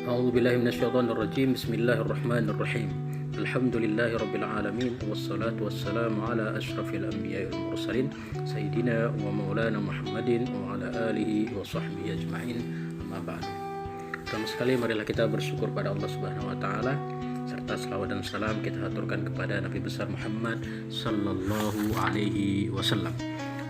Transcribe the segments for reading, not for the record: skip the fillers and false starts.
A'udzubillahi minasyaitonirrajim. Bismillahirrahmanirrahim. Alhamdulillahirabbil alamin wassalatu wassalamu ala asyrafil anbiya'i wal mursalin sayyidina wa maulana Muhammadin wa ala alihi wa sahbihi ajma'in. Amma ba'du. Pertama sekali marilah kita bersyukur pada Allah Subhanahu wa taala serta selawat dan salam kita haturkan kepada Nabi besar Muhammad sallallahu alaihi wasallam.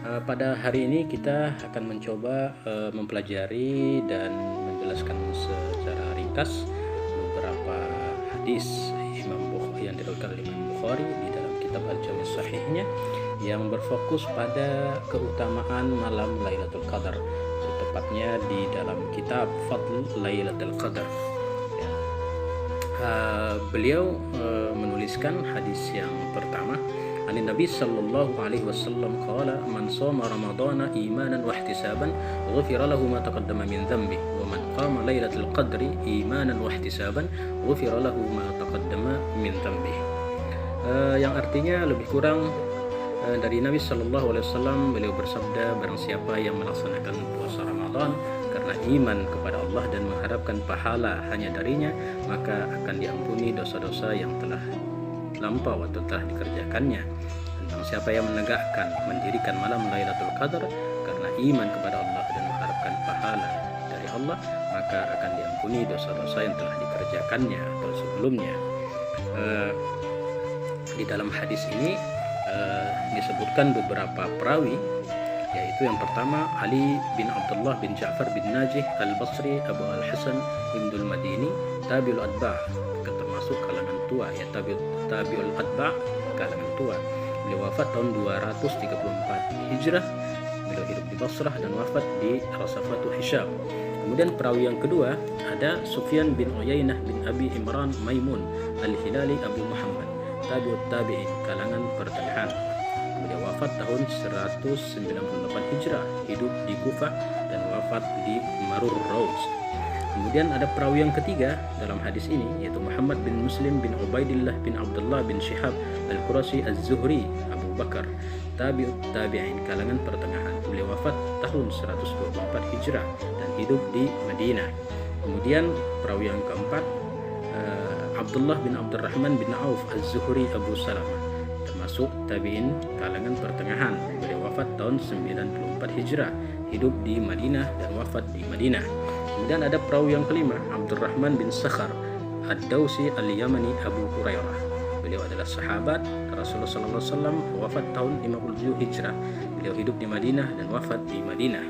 Pada hari ini kita akan mencoba mempelajari dan menjelaskan secara ringkas beberapa hadis Imam Bukhari yang diriwayatkan oleh Imam Bukhari di dalam kitab Al-Jami' Sahihnya yang berfokus pada keutamaan malam Lailatul Qadar, tepatnya di dalam kitab Fadl Lailatul Qadar. Beliau menuliskan hadis yang pertama, Nabi sallallahu alaihi wasallam qala man shoma ramadhana imanan wa ihtisaban ghufira lahu ma taqaddama min dhanbi wa man qama lailatul qadri imanan wa ihtisaban ghufira lahu ma taqaddama min dhanbi. Yang artinya lebih kurang dari Nabi sallallahu alaihi wasallam, beliau bersabda, barang siapa yang melaksanakan puasa Ramadan karena iman kepada Allah dan mengharapkan pahala hanya darinya, maka akan diampuni dosa-dosa yang telah lampau atau telah dikerjakannya. Tentang siapa yang mendirikan malam Lailatul Qadar karena iman kepada Allah dan mengharapkan pahala dari Allah, maka akan diampuni dosa-dosa yang telah dikerjakannya atau sebelumnya. Di dalam hadis ini disebutkan beberapa perawi, yaitu yang pertama Ali bin Abdullah bin Ja'far bin Najih Al-Basri Abu Al-Hasan Ibnul Madini Tabi'ul Atba', termasuk kalangan tua, ya Tabi'ul Atba', kalangan tua. Beliau wafat tahun 234 Hijrah. Beliau hidup di Basrah dan wafat di Rasafatu Hisham. Kemudian perawi yang kedua ada Sufyan bin Uyainah bin Abi Imran Maimun Al-Hilali Abu Muhammad Tabi'ut Tabi'in, kalangan pertengahan. Beliau wafat tahun 198 Hijrah, hidup di Kufah dan wafat di Marur Rauz. Kemudian ada perawi yang ketiga dalam hadis ini, yaitu Muhammad bin Muslim bin Ubaidillah bin Abdullah bin Shihab Al-Qurashi Az-Zuhri Abu Bakar Tabi'ut Tabi'in, kalangan pertengahan. Beliau wafat tahun 124 Hijrah dan hidup di Madinah. Kemudian perawi yang keempat Abdullah bin Abdurrahman bin Auf Az-Zuhri Abu Salamah, termasuk tabi'in kalangan pertengahan. Beliau wafat tahun 94 Hijrah, hidup di Madinah dan wafat di Madinah. Kemudian ada perawi yang kelima, Abdurrahman bin Sakhar Ad-Dausi Al-Yamani Abu Hurairah. Beliau adalah sahabat Rasulullah SAW, wafat tahun 57 Hijrah. Beliau hidup di Madinah dan wafat di Madinah.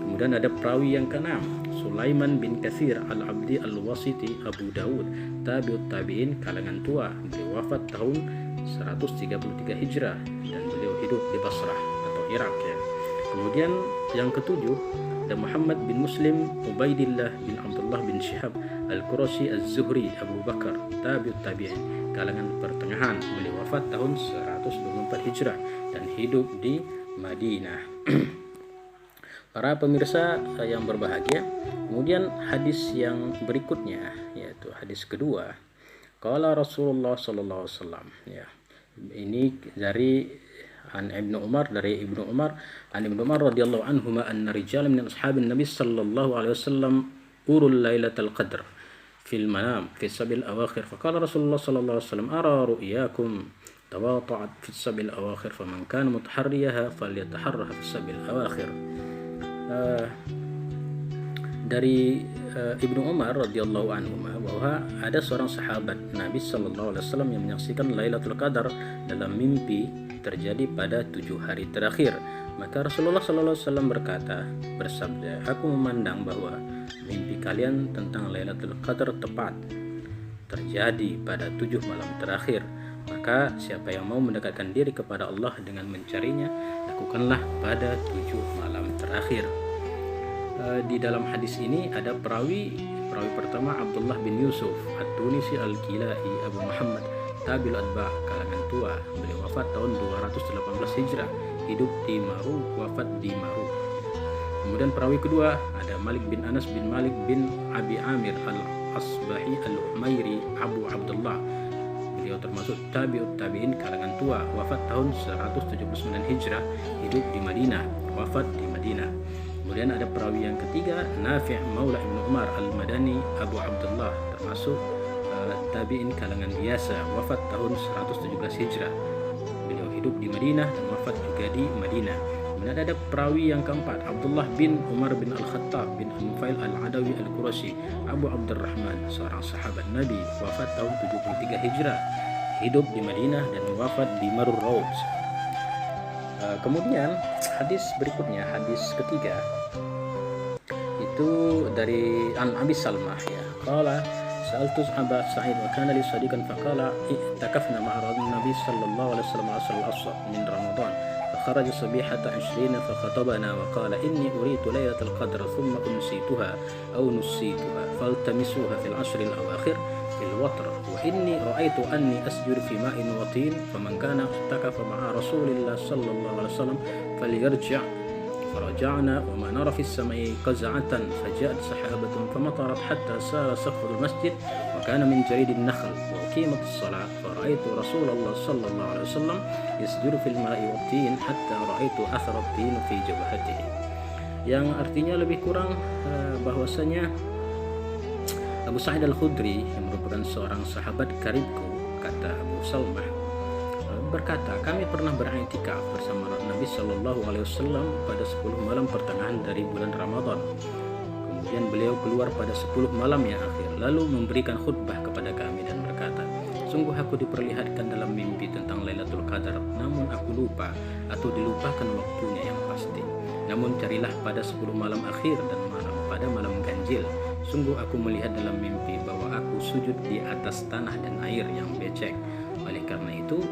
Kemudian ada perawi yang keenam, Sulaiman bin Katsir Al-Abdi Al-Wasiti Abu Dawud Tabi'ut Tabi'in, kalangan tua. Beliau wafat tahun 133 Hijrah dan beliau hidup di Basrah atau Irak, ya. Kemudian yang ketujuh ada Muhammad bin Muslim Ubaidillah bin Abdullah bin Shihab Al-Qurashi Az-Zuhri Abu Bakar Tabi'ut Tabi'in, kalangan pertengahan. Beliau wafat tahun 124 Hijrah dan hidup di Madinah. Para pemirsa yang berbahagia, kemudian hadis yang berikutnya yaitu hadis kedua. Qala Rasulullah sallallahu alaihi wasallam, ya. Ini dari Ibnu Umar, an Ibnu Umar radhiyallahu anhuma anna rijalan min ashabin Nabi sallallahu alaihi wasallam urul lailatul qadr fil manam fi sabil awakhir faqala Rasulullah sallallahu alaihi wasallam ara ru'yakum tawata'at fi sabil awakhir faman kana mutaharriyaha falyataharraha fi sabil awakhir. Dari Ibnu Umar radhiyallahu anhu bahwa ada seorang sahabat Nabi sallallahu alaihi wasallam yang menyaksikan Lailatul Qadar dalam mimpi terjadi pada 7 hari terakhir. Maka Rasulullah sallallahu alaihi wasallam bersabda, aku memandang bahwa mimpi kalian tentang Lailatul Qadar tepat terjadi pada 7 malam terakhir. Maka siapa yang mau mendekatkan diri kepada Allah dengan mencarinya, lakukanlah pada 7 malam terakhir. Di dalam hadis ini ada perawi pertama Abdullah bin Yusuf At-Tunisi Al-Kilai Abu Muhammad Tabi'ul Atba', kalangan tua. Beliau wafat tahun 218 Hijrah, hidup di Maru, wafat di Maru. Kemudian perawi kedua ada Malik bin Anas bin Malik bin Abi Amir Al-Asbahi Al-Umairi Abu Abdullah. Beliau termasuk Tabi'ut Tabi'in, kalangan tua, wafat tahun 179 Hijrah, hidup di Madinah, wafat di Madinah. Kemudian ada perawi yang ketiga, Nafi' Maula Ibnu Umar Al-Madani Abu Abdullah, termasuk tabi'in kalangan biasa, wafat tahun 117 Hijrah. Beliau hidup di Madinah dan wafat juga di Madinah. Kemudian ada perawi yang keempat, Abdullah bin Umar bin Al-Khattab bin Nufail Al-Adawi Al-Qurashi Abu Abdurrahman, seorang sahabat Nabi, wafat tahun 73 Hijrah, hidup di Madinah dan wafat di Marur Raud. Kemudian hadis berikutnya, hadis ketiga itu dari An Abi Salmah, ya. Qala sa'altu Aba Sa'id wa kana li sadiqan faqala i'takafna ma'a Nabi sallallahu alaihi wasallam asr al-asr min Ramadan فخرج صبيحة 20 فخطبنا وقال إني أريد ليلة القدر ثم أنسيتها أو نسيتها فالتمسوها في العشر الأواخر في الوتر وإني رأيت أني أسجد في ماء وطين فمن كان اعتكف مع رسول الله صلى الله عليه وسلم فليرجع فرجعنا وما نرى في السماء قزعة فجاءت سحابة فمطرت حتى سار سقف المسجد وكان من جريد النخل وأقيمت الصلاة فرأيت رسول الله صلى الله عليه وسلم يسجد في الماء والطين حتى رأيت أثر الطين في جبهته. Yang artinya lebih kurang bahwasanya Abu Sa'id Al-Khudri yang merupakan seorang sahabat karibku, kata Abu Salmah, berkata, kami pernah beriktikaf bersama Nabi Shallallahu Alaihi Wasallam pada 10 malam pertengahan dari bulan Ramadan. Kemudian beliau keluar pada 10 malam yang akhir, lalu memberikan khutbah kepada kami dan berkata, sungguh aku diperlihatkan dalam mimpi tentang Lailatul Qadar, namun aku lupa atau dilupakan waktunya yang pasti. Namun carilah pada 10 malam akhir dan pada malam ganjil. Sungguh aku melihat dalam mimpi bahwa aku sujud di atas tanah dan air yang becek. Oleh karena itu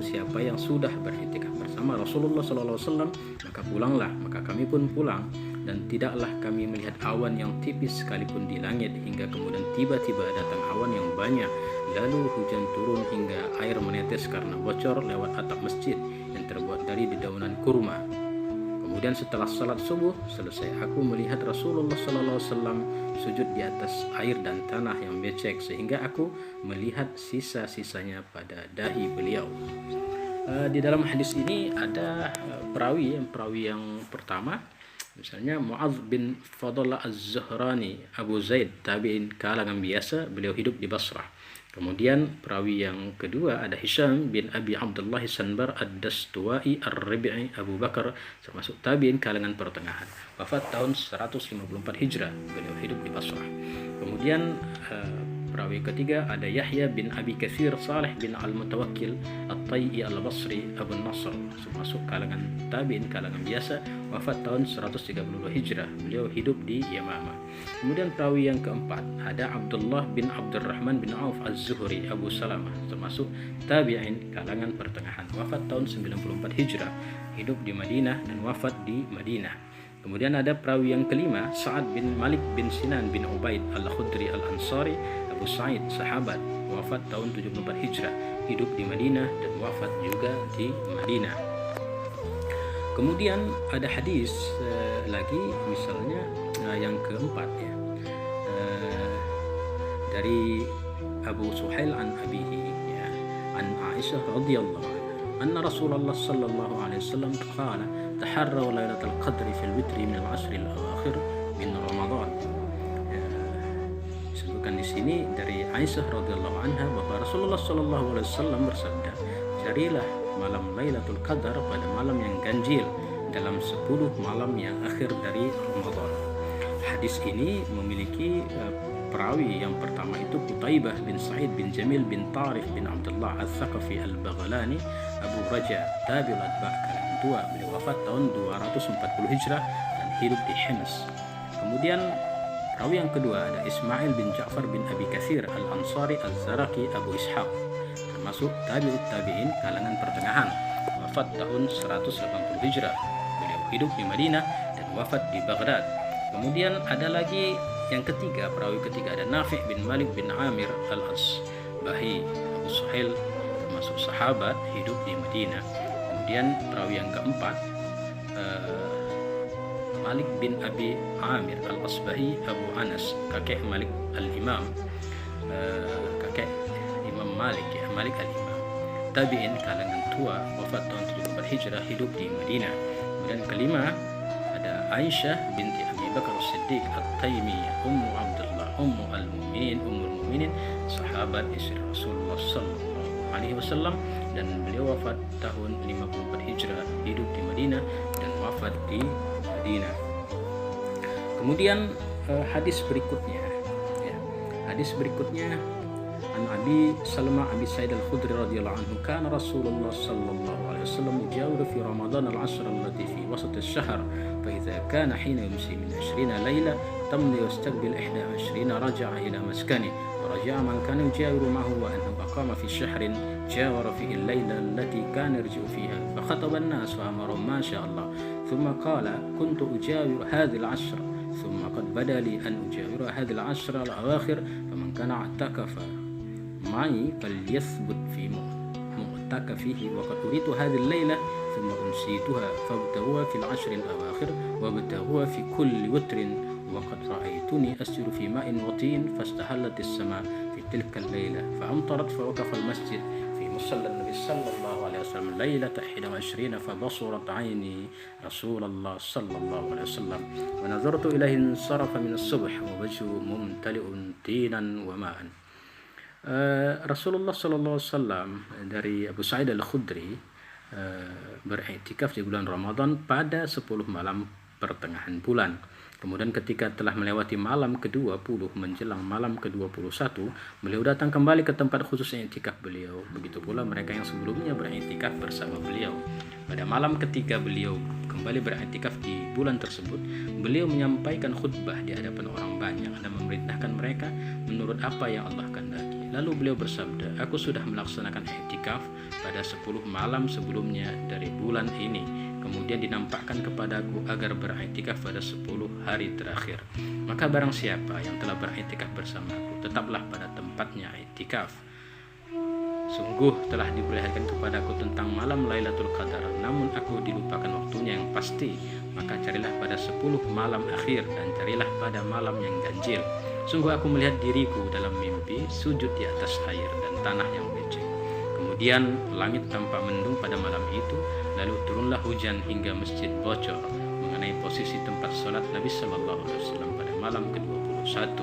siapa yang sudah beriktikaf bersama Rasulullah SAW maka pulanglah. Maka kami pun pulang, dan tidaklah kami melihat awan yang tipis sekalipun di langit, hingga kemudian tiba-tiba datang awan yang banyak, lalu hujan turun hingga air menetes karena bocor lewat atap masjid yang terbuat dari dedaunan kurma. Kemudian setelah salat subuh selesai, aku melihat Rasulullah SAW sujud di atas air dan tanah yang becek, sehingga aku melihat sisa-sisanya pada dahi beliau. Di dalam hadis ini ada perawi yang pertama, misalnya Mu'adz bin Fadlah Az-Zahrani Abu Zaid, tabi'in kalangan biasa, beliau hidup di Basrah. Kemudian perawi yang kedua ada Hisham bin Abi Abdullah Sanbar Ad-Dastuwai Ar-Rabi'i Abu Bakar, termasuk tabi'in kalangan pertengahan, wafat tahun 154 Hijrah, beliau hidup di Basrah. Kemudian perawi ketiga ada Yahya bin Abi Katsir Saleh bin Al-Mutawakkil At-Tayyi Al-Basri Abu Nasr, termasuk kalangan tabi'in kalangan biasa, wafat tahun 132 Hijrah, beliau hidup di Yamamah. Kemudian perawi yang keempat ada Abdullah bin Abdurrahman bin Auf Az-Zuhri Abu Salamah, termasuk tabi'in kalangan pertengahan, wafat tahun 94 Hijrah, hidup di Madinah dan wafat di Madinah. Kemudian ada perawi yang kelima, Sa'ad bin Malik bin Sinan bin Ubaid Al-Khudri Al-Ansari Abu Sa'id, sahabat, wafat tahun 74 Hijrah, hidup di Madinah dan wafat juga di Madinah. Kemudian ada hadis lagi, misalnya yang keempat, ya, dari Abu Suhail an Abihi, ya, an Aisyah radhiyallahu anha anna Rasulullah sallallahu alaihi wasallam qala taharraw lailatul qadri fil witri min al-ashr al-awakhir min Ramadan. Disebutkan di sini dari Aisyah radhiyallahu anha bahwa Rasulullah sallallahu alaihi wasallam bersabda, carilah malam Lailatul Qadar pada malam yang ganjil dalam 10 malam yang akhir dari Ramadan. Hadis ini memiliki perawi yang pertama itu Qutaibah bin Sa'id bin Jamil bin Tarif bin Abdullah Al-Thaqafi Al-Baghlani Abu Raja, tabi'ul atba' kalangan tua, beliau wafat tahun 240 Hijrah dan hidup di Hims. Kemudian perawi yang kedua ada Ismail bin Ja'far bin Abi Katsir Al-Ansari Al-Zaraki Abu Ishaq, termasuk tabi'ut tabi'in kalangan pertengahan, wafat tahun 180 Hijrah, beliau hidup di Madinah dan wafat di Baghdad. Kemudian ada lagi yang ketiga, perawi ketiga ada Nafi' bin Malik bin Amir Al-Asbahi Abu Suhail, termasuk sahabat, hidup di Madinah. Kemudian perawi yang keempat Malik bin Abi Amir Al-Asbahi Abu Anas, kakek Malik Al-Imam, kakek Imam Malik, ya, Malik Al-Imam, tabi'in kalangan tua, wafat tahun 74 Hijrah, hidup di Madinah. Kemudian kelima ada Aisyah binti Abi Bakar As-Siddiq At-Taimiyah Ummu Abdullah Ummul Mukminin sahabat istri Rasulullah sallallahu alaihi wasallam, dan beliau wafat tahun 54 Hijrah, hidup di Madinah dan wafat di Madinah. Kemudian hadis berikutnya an Abi Salma Abi Sa'id Al-Khudri radhiyallahu anhu, kana Rasulullah sallallahu alaihi wasallam yujawiru fi Ramadan al-ashr allati fi wasat ash-shahr, fa idza kana hina yumsi min 20 layla tamdi yastaqbil 21 raja'a ila maskani wa raja'a man kana yujawiru ma'ahu wa annahu aqama fi shahrin jawara fihi al-layla allati kana yarji'u fiha fa khataba an-nas fa amara ma sha Allah thumma qala kuntu ujawiru hadhihi al-ashr ثم قد بدا لي أن أجاور هذه العشر الأواخر فمن كان اعتكف معي فليثبت في معتكفه وقد أريت هذه الليلة ثم أنسيتها فابتغوها في العشر الأواخر وابتغوها في كل وتر وقد رأيتني أسجد في ماء وطين فاستهلت السماء في تلك الليلة فأمطرت فوقف المسجد في مصلى النبي صلى الله عليه وسلم ليلة 21 فبصرت عيني رسول الله صلى الله عليه وسلم ونظرت إليه انصرف من الصبح ووجهه ممتلئ طينا وماء. Rasulullah sallallahu alaihi wasallam dari Abu Sa'id Al-Khudri beriktikaf di bulan Ramadan pada 10 malam pertengahan bulan. Kemudian ketika telah melewati malam ke-20 menjelang malam ke-21, beliau datang kembali ke tempat khusus i'tikaf beliau. Begitu pula mereka yang sebelumnya beriktikaf bersama beliau. Pada malam ketiga beliau kembali beriktikaf di bulan tersebut, beliau menyampaikan khutbah di hadapan orang banyak dan memerintahkan mereka menurut apa yang Allah kehendaki. Lalu beliau bersabda, aku sudah melaksanakan i'tikaf pada 10 malam sebelumnya dari bulan ini. Kemudian dinampakkan kepadaku agar beriktikaf pada 10 hari terakhir. Maka barang siapa yang telah beriktikaf bersamaku, tetaplah pada tempatnya iktikaf. Sungguh telah diperlihatkan kepadaku tentang malam Lailatul Qadar, namun aku dilupakan waktunya yang pasti. Maka carilah pada 10 malam akhir dan carilah pada malam yang ganjil. Sungguh aku melihat diriku dalam mimpi sujud di atas air dan tanah yang becek. Kemudian langit tampak mendung pada malam itu, lalu turunlah hujan hingga masjid bocor mengenai posisi tempat sholat Nabi Sallallahu Alaihi Wasallam pada malam ke-21.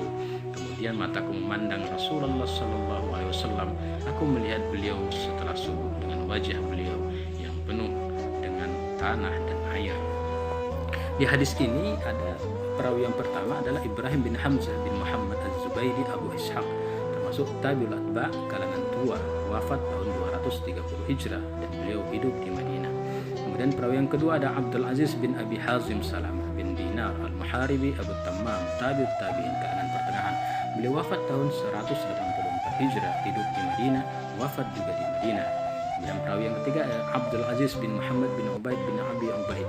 Kemudian mataku memandang Rasulullah Sallallahu Alaihi Wasallam. Aku melihat beliau setelah subuh dengan wajah beliau yang penuh dengan tanah dan air. Di hadis ini ada perawi yang pertama adalah Ibrahim bin Hamzah bin Muhammad Az-Zubaidi Abu Ishaq, termasuk tabi'ul atba kalangan tua, wafat tahun 230 Hijrah dan beliau hidup di Madinah. Kemudian perawi yang kedua ada Abdul Aziz bin Abi Hazim Salamah bin Dinar Al-Muharibi Abu Tammam tabi'ut tabi'in kalangan pertengahan. Beliau wafat tahun 184 Hijrah, hidup di Madinah, wafat juga di Madinah. Dan perawi yang ketiga ada Abdul Aziz bin Muhammad bin Ubaid bin Abi Ubaid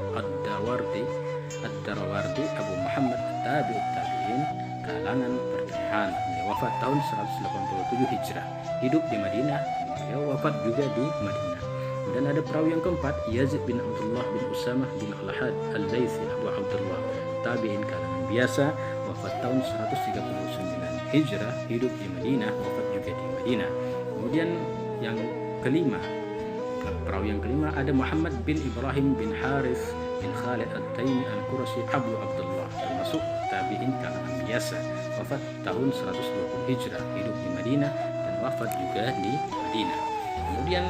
Ad-Darawardi Abu Muhammad tabi'ut tabi'in kalangan pertengahan. Beliau wafat tahun 187 Hijrah, hidup di Madinah, beliau wafat juga di Madinah. Dan ada perawi yang keempat Yazid bin Abdullah bin Usamah bin Al-Had Al-Laythi Abu Abdullah tabi'in kalangan biasa, wafat tahun 139 Hijrah, hidup di Madinah, wafat juga di Madinah. Kemudian yang kelima, perawi yang kelima ada Muhammad bin Ibrahim bin Harith bin Khalid At-Taimi Al-Qurashi Abu Abdullah, termasuk tabi'in kalangan biasa, wafat tahun 120 Hijrah, hidup di Madinah dan wafat juga di Madinah. Kemudian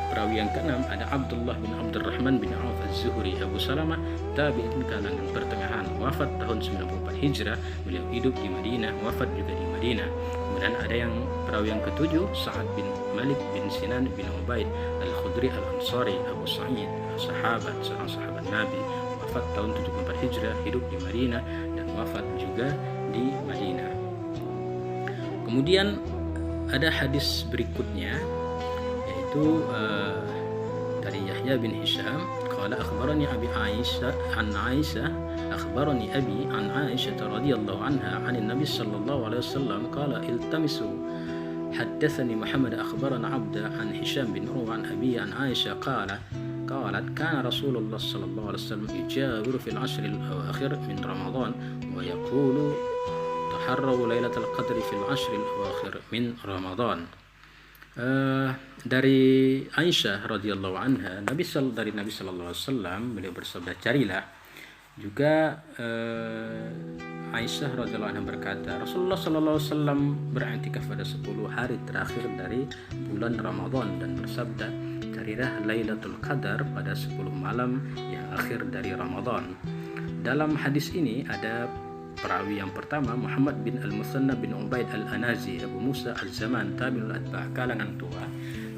perawi yang keenam ada Abdullah bin Abdurrahman bin Auf Az-Zuhri Abu Salamah tabi'in kalangan pertengahan, wafat tahun 94 Hijrah, beliau hidup di Madinah, wafat juga di Madinah. Kemudian ada yang perawi yang ketujuh Sa'ad bin Malik bin Sinan bin Ubaid Al-Khudri Al-Ansari Abu Sa'id, seorang sahabat Nabi, wafat tahun 74 Hijrah, hidup di Madinah dan wafat juga di Madinah. Kemudian ada hadis berikutnya yaitu dari Yahya bin Hisham qala akhbarani abi Aisyah an Aisyah akhbarani abi an Aisyah radhiyallahu anha an Nabi sallallahu alaihi wasallam qala iltamisu haddathani Muhammad akhbarana Abda an Hisham bin Urwa an abi an Aisyah قالت كان رسول الله صلى الله عليه وسلم يجاور في العشر الأواخر من رمضان ويقول تحروا ليلة القدر في العشر الأواخر من رمضان. Dari Aisyah radhiyallahu anha, dari Nabi sallallahu alaihi wasallam beliau bersabda, carilah. Juga Aisyah radhiyallahu anha berkata, Rasulullah sallallahu alaihi wasallam beriktikaf pada 10 hari terakhir dari bulan Ramadan dan bersabda, carilah Lailatul Qadar pada 10 malam yang akhir dari Ramadan. Dalam hadis ini ada perawi yang pertama, Muhammad bin Al-Musanna bin Ubaid Al-Anazi Abu Musa Al-Zaman tabi'ul atba' kalangan tua,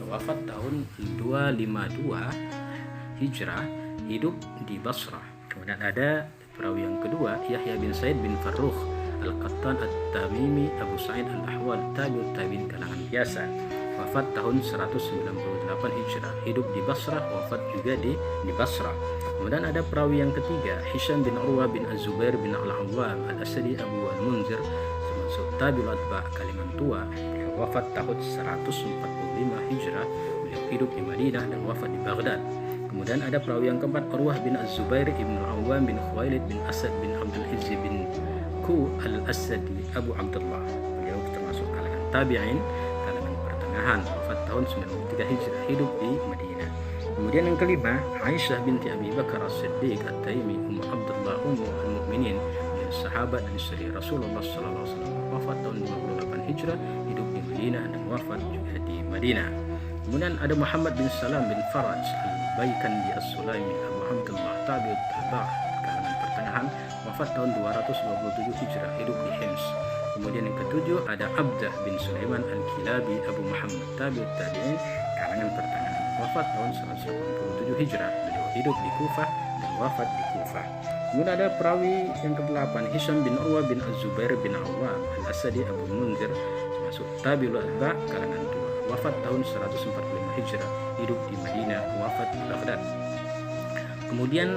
wafat tahun 252 Hijrah, hidup di Basrah. Kemudian ada perawi yang kedua, Yahya bin Said bin Farrukh Al-Qattan At-Tamimi Abu Sa'id Al-Ahwal tabi'ut tabi'in kalangan biasa, wafat tahun 198 Hijrah, hidup di Basrah, wafat juga di Basrah. Kemudian ada perawi yang ketiga, Hisham bin Urwah bin Az-Zubair bin Al-Awwam Al-Asadi Abu Al-Munzir, termasuk tabi'ul atba' kalangan tua, wafat tahun 145 Hijrah, beliau hidup di Madinah dan wafat di Baghdad. Kemudian ada perawi yang keempat, Urwah bin Az-Zubair ibn Al-Awwam bin Khuwailid bin Asad bin Abdul Izzi bin Ku Al-Asadi Abu Abdullah, beliau termasuk kalangan tabi'in, kalangan pertengahan, wafat tahun 93 Hijrah, hidup di Madinah. Kemudian yang kelima, Aisyah binti Abi Bakar As-Siddiq At-Taimi Ummu Abdullah Ummu Al-Mu'minin, sahabat dan istri Rasulullah sallallahu alaihi wasallam, wafat tahun 58 Hijrah, hidup di Madinah dan wafat juga di Madinah. Kemudian ada Muhammad bin Salam bin Faraj Al-Baikandi As-Sulaimi Abu Hamdullah tabi'ut tabi' kalangan pertengahan, wafat tahun 227 Hijrah, hidup di Hims. Kemudian yang ketujuh ada Abdah bin Sulaiman Al-Kilabi Abu Muhammad tabi'ut tabi'in kalangan pertengahan, wafat tahun 187 Hijrah, beliau hidup di Kufah dan wafat di Kufah. Kemudian ada perawi yang ke-8, Hisham bin Urwah bin Az-Zubair bin Awwam Al-Asadi Abu Munzir, termasuk tabi'ul atba' kalangan tua, wafat tahun 145 Hijrah, hidup di Madinah, wafat di Baghdad. Kemudian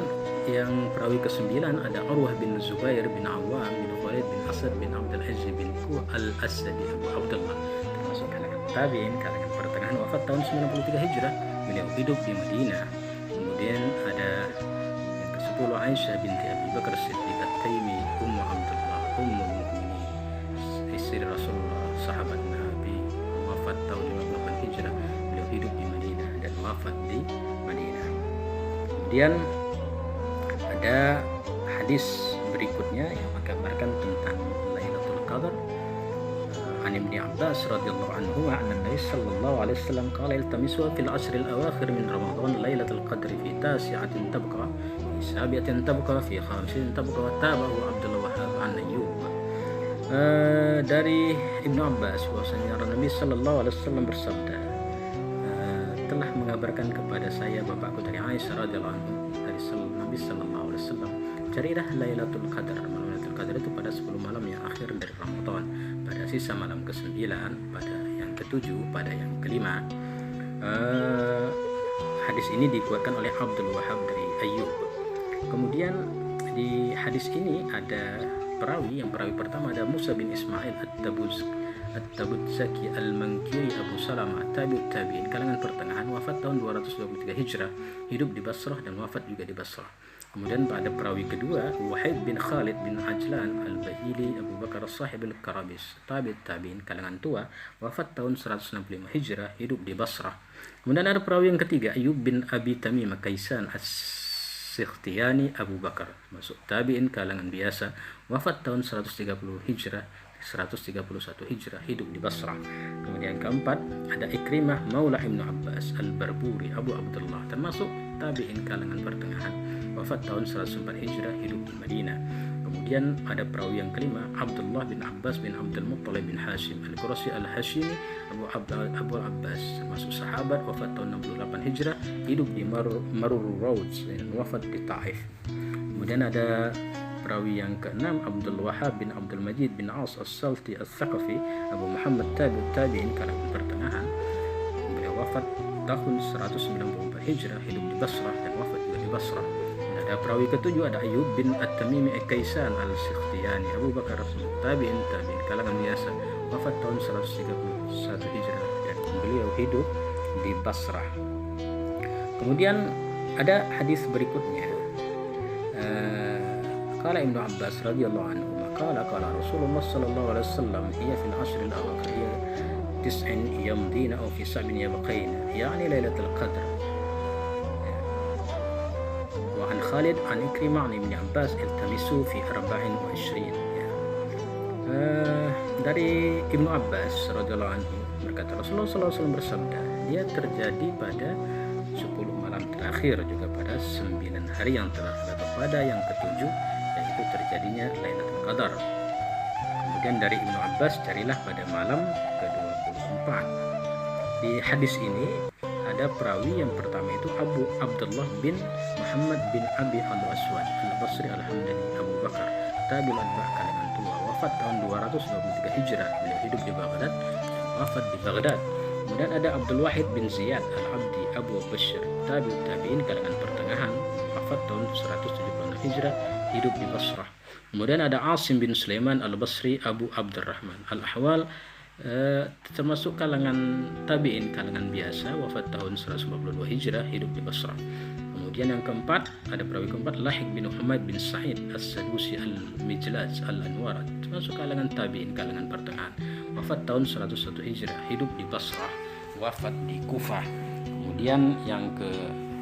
yang perawi ke-9 ada Urwah bin Zubair bin Awwam bin Khuwailid bin Asad bin Abdul Aziz bin Ku Al-Asadi Abu Abdullah, termasuk kalangan tabi'in, kalangan pertengahan, wafat tahun 93 Hijrah, beliau hidup di Madinah. Kemudian ada yang ke-10, Aisyah binti Abi Bakar Siddiq At-Taimi Ummu Abdullah Ummul Mu'minin, istri Rasulullah, sahabat Nabi, wafat tahun 58 Hijrah, beliau hidup di Madinah dan wafat di Madinah. Kemudian ada hadis berikutnya yang menggambarkan tentang Lailatul Qadar. An Ibnu Abbas radhiyallahu anhu anna Nabi sallallahu alaihi wasallam qala iltamisuha fil ashr al awakhir min Ramadan Lailatul Qadr fi tasi'atin tabqa fi sabi'atin tabqa fi khamisatin tabqa, tabahu Abdullah Wahhab an Ayyub. Dari Ibnu Abbas bahwasanya Nabi sallallahu alaihi wasallam bersabda, telah mengabarkan kepada saya bapakku dari Aisyah radhiyallahu anhu dari Nabi sallallahu alaihi wasallam, carilah Lailatul Qadar. Lailatul Qadar itu pada 10 malam yang akhir dari Ramadan, pada sisa malam ke-9, pada yang ke-7, pada yang ke-5. Hadis ini dikuatkan oleh Abdul Wahhab dari Ayyub. Kemudian di hadis ini ada perawi, yang perawi pertama ada Musa bin Ismail At-Tabudzaki Al-Mankiri Abu Salamah tabi'ut tabi'in kalangan pertengahan, wafat tahun 223 Hijrah, hidup di Basrah dan wafat juga di Basrah. Kemudian pada perawi kedua, Wahid bin Khalid bin Ajlan Al-Bahili Abu Bakar As-Sahib Al-Karabis tabi'ut tabi'in kalangan tua, wafat tahun 165 Hijrah, hidup di Basrah. Kemudian ada perawi yang ketiga, Ayyub bin Abi Tamim Kaisan As-Sikhtiyani Abu Bakar, masuk tabi'in kalangan biasa, wafat tahun 130 Hijrah, 131 Hijrah, hidup di Basrah. Kemudian keempat ada Ikrimah Maula Ibnu Abbas Al-Barburi Abu Abdullah, termasuk tabi'in kalangan pertengahan, wafat tahun 104 Hijrah, hidup di Madinah. Kemudian ada perawi yang kelima, Abdullah bin Abbas bin Abdul Muttalib bin Hashim Al-Qurasi Al-Hashimi Abu Abbas, termasuk sahabat, wafat tahun 68 Hijrah, hidup di Marur Road dan wafat di Taif. Kemudian ada perawi yang keenam, Abdul Wahhab bin Abdul Majid bin Aus As-Salti As-Thaqafi Abu Muhammad tabi'ut tabi'in kalangan pertengahan, beliau wafat tahun 194 Hijrah, hidup di Basrah dan wafat juga di Basrah. Dan ada perawi ketujuh ada Ayyub bin At-Tamimi Kaisan Al-Sikhtiyani Abu Bakar tabi'in kalangan biasa, wafat tahun 131 Hijrah dan beliau hidup di Basrah. Kemudian ada hadis berikutnya, qala Ibnu Abbas radhiyallahu anhu qala Rasulullah sallallahu alaihi wasallam hiya fil ashr al-awakhir 9 يمضين أو في 7 يبقين يعني ليلة القدر. وعن خالد عن إكرمة عن ابن عباس التمسوا في 24. Dari Ibnu Abbas radhiyallahu anhu berkata, Rasulullah SAW bersabda, dia terjadi pada 10 malam terakhir, juga pada 9 hari yang terakhir, atau pada yang ketujuh, yaitu terjadinya Lailatul Qadar. Kemudian dari Ibnu Abbas, carilah pada malam ke-24. Di hadis ini ada perawi yang pertama itu Abu Abdullah bin Muhammad bin Abi al-Aswad al-Basri al-Hamdani Abu Bakar, tabi'ul atba' kalangan tua, wafat tahun 223 Hijrah. Beliau hidup di Baghdad, wafat di Baghdad. Kemudian ada Abdul Wahid bin Ziyad al-Abdi Abu Bishr, tabi'ut tabi'in kalangan pertengahan, wafat tahun 176 Hijrah, hidup di Basrah. Kemudian ada Asim bin Sulaiman al-Basri Abu Abdurrahman al-Ahwal, termasuk kalangan tabi'in, kalangan biasa, wafat tahun 142 Hijrah, hidup di Basrah. Kemudian yang keempat, ada perawi keempat Lahik bin Muhammad bin Sa'id as-Sadusi al-Mijlaz al-Anwar, termasuk kalangan tabi'in, kalangan pertengahan, wafat tahun 101 Hijrah, hidup di Basrah, wafat di Kufah. Kemudian yang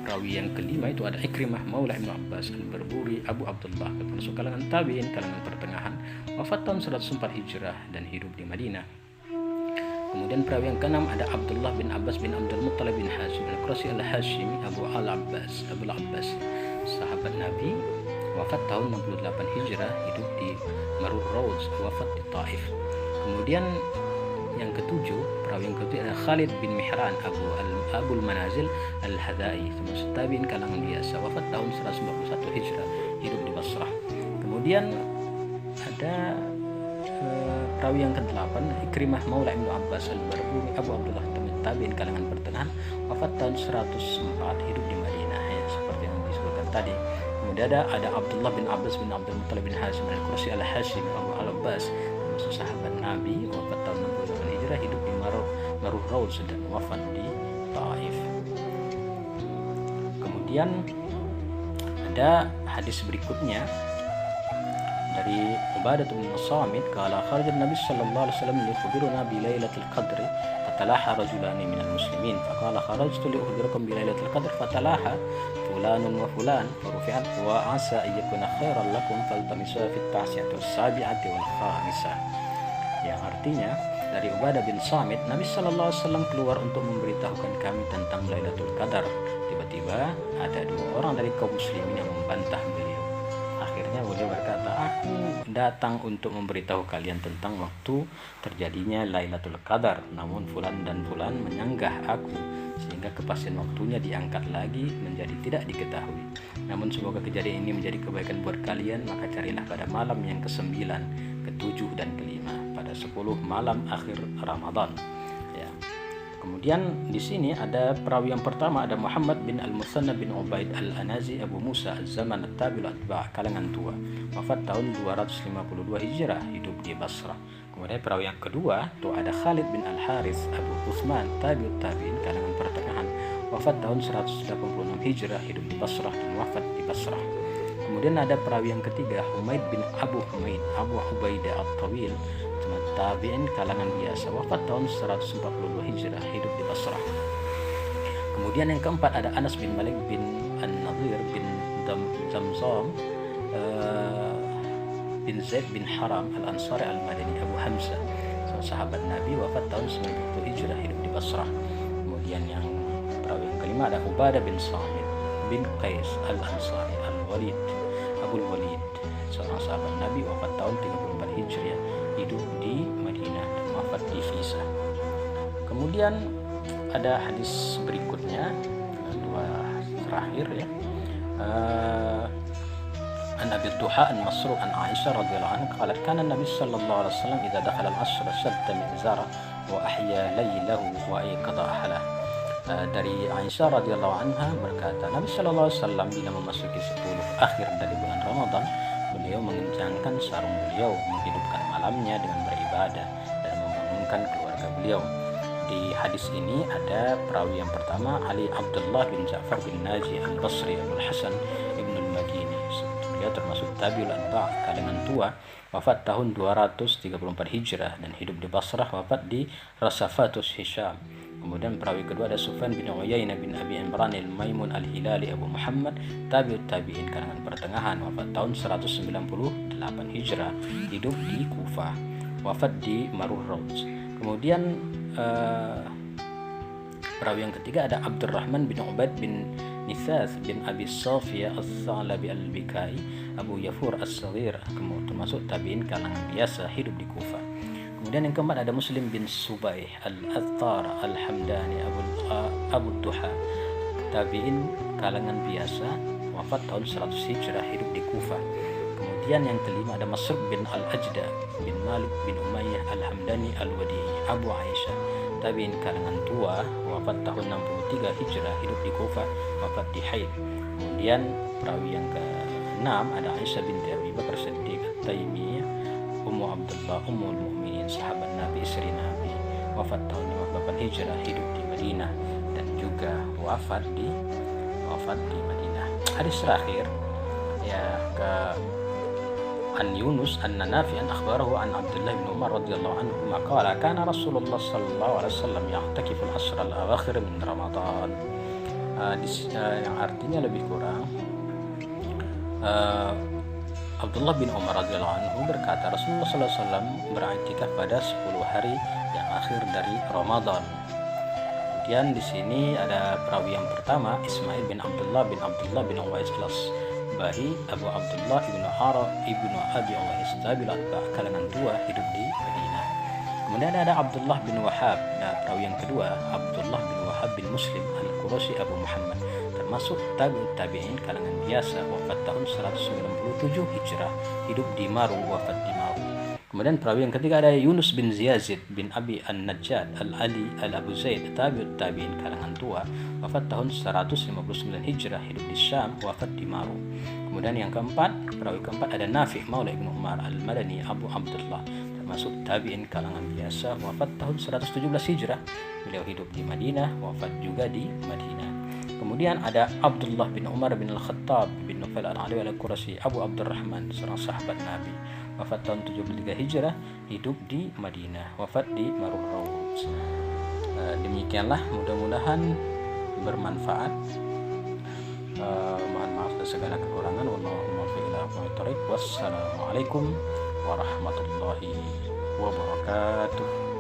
perawi yang kelima itu ada Ikrimah Maula Ibnu Abbas al-Barburi Abu Abdullah, termasuk kalangan tabi'in, kalangan pertengahan, wafat tahun 104 Hijrah dan hidup di Madinah. Kemudian perawi yang keenam ada Abdullah bin Abbas bin Abdul Muttalib bin Hashim al-Qurasi al-Hashimi Abu al-Abbas, sahabat Nabi, wafat tahun 68 Hijrah, hidup di Marur Rawz, wafat di Taif. Kemudian yang ketujuh, perawi yang ketujuh ada Khalid bin Mihran Abul Manazil al-Hadai, termasuk tabi'in kalangan biasa, wafat tahun 191 Hijrah, hidup di Basrah. Kemudian ada perawi yang ke-8 Ikrimah Maula Ibnu Abbas al-Barburi Abu Abdullah, tabi'in kalangan pertengahan, wafat tahun 104, hidup di Madinah, ya, seperti yang disebutkan tadi. Kemudian ada Abdullah bin Abbas bin Abdul Muttalib bin Hashim al-Qurasi al-Hashim Abu al-Abbas, termasuk sahabat Nabi, wafat tahun 68 Hijrah, hidup di Marur Rawz dan wafat di Taif. Kemudian ada hadis berikutnya dari Ubadah bin Samit, qala kharaja Nabi sallallahu alaihi wasallam yukhbiruna bi lailatul qadri fatalaha rajulani minal muslimin faqala kharajtu li ukhbirukum bi lailatul qadr fatalaha fulanun wa fulan farufi'at wa asa an yakuna khairan lakum faltamisuha fit ta'siyati was-sabi'ati wal khamisah. Yang artinya dari Ubadah bin Samit, Nabi sallallahu alaihi wasallam keluar untuk memberitahukan kami tentang Lailatul Qadar. Tiba-tiba ada 2 orang dari kaum muslimin yang membantah beliau. Akhirnya beliau berkata, aku datang untuk memberitahu kalian tentang waktu terjadinya Lailatul Qadar, namun fulan dan fulan menyanggah aku sehingga kepastian waktunya diangkat lagi menjadi tidak diketahui. Namun semoga kejadian ini menjadi kebaikan buat kalian, maka carilah pada malam yang ke-9, ke-7 dan ke-5 pada 10 malam akhir Ramadan. Ya. Kemudian di sini ada perawi yang pertama ada Muhammad bin Al-Musanna bin Ubaid Al-Anazi Abu Musa Az-Zaman At-Tabi'ul Atba' kalangan tua, wafat tahun 252 Hijrah, hidup di Basrah. Kemudian perawi yang kedua itu ada Khalid bin Al-Harith Abu Uthman Tabi'ut Tabi'in kalangan pertengahan, wafat tahun 186 Hijrah, hidup di Basrah dan wafat di Basrah. Kemudian ada perawi yang ketiga Humaid bin Abu Humaid Abu Ubaidah At-Tawil, tabi'in kalangan biasa, wafat tahun 142 Hijrah, hidup di Basrah. Kemudian yang keempat ada Anas bin Malik bin An-Nadir bin Zamzam bin Zaid bin Haram Al-Ansari Al-Madani Abu Hamzah, sahabat Nabi, wafat tahun 90 Hijrah, hidup di Basrah. Kemudian yang perawi yang kelima ada Ubadah bin Samit bin Qais Al-Ansari Al-Walid Abul Walid, seorang sahabat Nabi, wafat tahun 34 Hijriah, hidup di Madinah dan wafat di Fisa. Kemudian ada hadis berikutnya, 2 terakhir ya. An Abi Duha an Masruq an Aisyah radhiyallahu anha qalat kana Nabi sallallahu alaihi wasallam idza dakhala al-'ashr shadda mizara wa ahya laylahu wa ayqadha ahla. Dari Aisyah radhiyallahu anha berkata, Nabi sallallahu alaihi wasallam bila memasuki 10 akhir dari bulan Ramadan, beliau mengencangkan sarung beliau, menghidupkan malamnya dengan beribadah dan membangunkan keluarga beliau. Di hadis ini ada perawi yang pertama Ali Abdullah bin Ja'far bin Naji al-Basri Abul Hasan Ibnul Madini. Beliau termasuk tabi'ul atba' kalangan tua, wafat tahun 234 Hijrah dan hidup di Basrah, wafat di Rasafatus Hisham. Kemudian perawi kedua ada Sufyan bin Uyainah bin Abi Imran al-Maimun al-Hilali Abu Muhammad, tabi'ut tabi'in kalangan pertengahan, wafat tahun 198 Hijrah, hidup di Kufah, wafat di Marur Rauz. Kemudian perawi yang ketiga ada Abdurrahman bin Ubaid bin Nithas bin Abi Safiyah as-Sa'labi al-Bikai Abu Yafur as-Saghir, termasuk tabi'in kalangan biasa, hidup di Kufah. Kemudian yang keempat ada Muslim bin Subaih al-Attar al-Hamdani Abu Duha, tabi'in kalangan biasa, wafat tahun 100 Hijrah, hidup di Kufah. Kemudian yang kelima ada Masruq bin al-Ajda bin Malik bin Umayyah al-Hamdani al-Wadi'i Abu Aisyah, tabi'in kalangan tua, wafat tahun 63 Hijrah, hidup di Kufah, wafat di Haid. Kemudian perawi yang keenam ada Aisyah binti Abi Bakar Siddiq at-Taimiyah Ummu Abdullah Ummul Mukminin, sahabat Nabi, istri Nabi, wafat tahun 58 Hijrah, hidup di Madinah dan juga wafat di Madinah. Hadis terakhir ya ke An Yunus an Nafi an akhbarahu an Abdullah bin Umar radhiyallahu anhu maqala kana Rasulullah sallallahu alaihi wasallam ya'takifu al-ashr al-awakhir min Ramadan. Yang artinya lebih kurang Abdullah bin Umar radhiyallahu anhu berkata Rasulullah sallallahu alaihi wasallam beriktikaf pada 10 hari yang akhir dari Ramadan. Kemudian di sini ada perawi yang pertama Ismail bin Abdullah bin Uwais al-Asbahi Abu Abdullah ibnu Arab ibnu Abi Uwais, tabi'ul atba' kalangan tua, hidup di Madinah. Kemudian ada Abdullah bin Wahab. Nah, perawi yang kedua Abdullah bin Wahab bin Muslim al-Qurashi Abu Muhammad, termasuk tabi'ut tabi'in kalangan biasa, wafat tahun 197 Hijrah, hidup di Maru, wafat di Maru. Kemudian perawi yang ketiga ada Yunus bin Ziyazid bin Abi An-Najjad al-Ali al-Abu Zaid, tabi'ut tabi'in kalangan tua, wafat tahun 159 Hijrah, hidup di Syam, wafat di Maru. Kemudian yang keempat, perawi keempat ada Nafi' Maula Ibnu Umar al-Madani Abu Abdullah, termasuk tabi'in kalangan biasa, wafat tahun 117 Hijrah. Beliau hidup di Madinah, wafat juga di Madinah. Kemudian ada Abdullah bin Umar bin Al-Khattab bin Nufail al-Alawi al-Qurashi Abu Abdurrahman, seorang sahabat Nabi, wafat tahun 73 Hijrah, hidup di Madinah, wafat di Marur Rauz. Demikianlah, mudah-mudahan bermanfaat. Mohon maaf atas segala kekurangan. Wassalamualaikum warahmatullahi wabarakatuh.